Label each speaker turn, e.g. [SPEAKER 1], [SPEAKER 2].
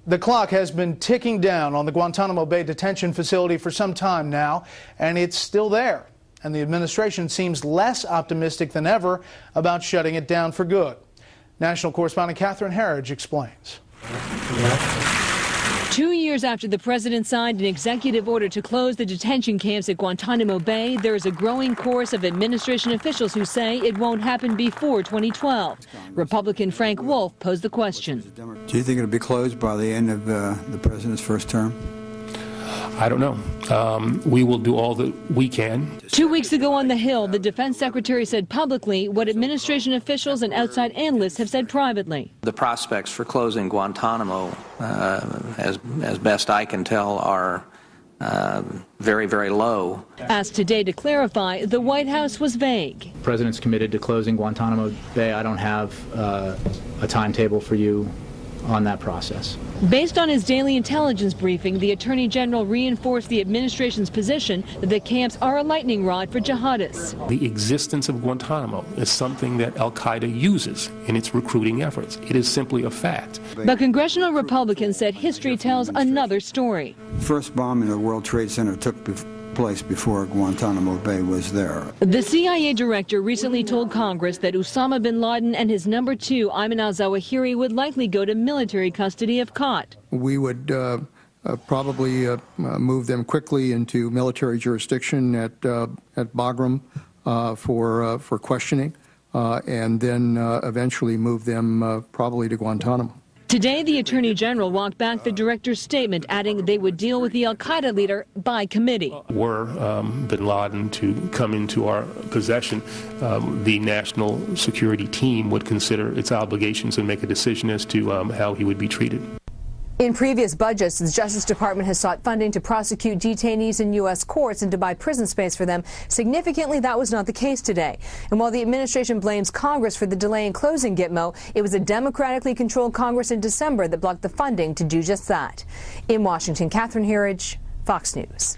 [SPEAKER 1] The clock has been ticking down on the Guantanamo Bay detention facility for some time now, and it's still there. And the administration seems less optimistic than ever about shutting it down for good. National correspondent Catherine Herridge explains.
[SPEAKER 2] 2 years after the president signed an executive order to close the detention camps at Guantanamo Bay, there is a growing chorus of administration officials who say it won't happen before 2012. Republican Frank Wolf posed the question.
[SPEAKER 3] Do you think it'll be closed by the end of the president's first term?
[SPEAKER 4] I don't know. We will do all that we can.
[SPEAKER 2] 2 weeks ago on the Hill, the defense secretary said publicly what administration officials and outside analysts have said privately.
[SPEAKER 5] The prospects for closing Guantanamo, as best I can tell, are very, very low.
[SPEAKER 2] Asked today to clarify, the White House was vague.
[SPEAKER 6] The president's committed to closing Guantanamo Bay. I don't have a timetable for you on that process.
[SPEAKER 2] Based on his daily intelligence briefing, the Attorney General reinforced the administration's position that the camps are a lightning rod for jihadists.
[SPEAKER 4] The existence of Guantanamo is something that al-Qaeda uses in its recruiting efforts. It is simply a fact.
[SPEAKER 2] But congressional Republicans said history tells another story.
[SPEAKER 3] First bombing of the World Trade Center took place before Guantanamo Bay was there.
[SPEAKER 2] The CIA director recently told Congress that Osama bin Laden and his number 2, Ayman al-Zawahiri, would likely go to military custody if caught.
[SPEAKER 7] We would probably move them quickly into military jurisdiction at Bagram for questioning, and then eventually move them probably to Guantanamo.
[SPEAKER 2] Today, the Attorney General walked back the director's statement, adding they would deal with the al-Qaeda leader by committee.
[SPEAKER 4] Were bin Laden to come into our possession, the national security team would consider its obligations and make a decision as to how he would be treated.
[SPEAKER 8] In previous budgets, the Justice Department has sought funding to prosecute detainees in U.S. courts and to buy prison space for them. Significantly, that was not the case today. And while the administration blames Congress for the delay in closing Gitmo, it was a democratically controlled Congress in December that blocked the funding to do just that. In Washington, Catherine Herridge, Fox News.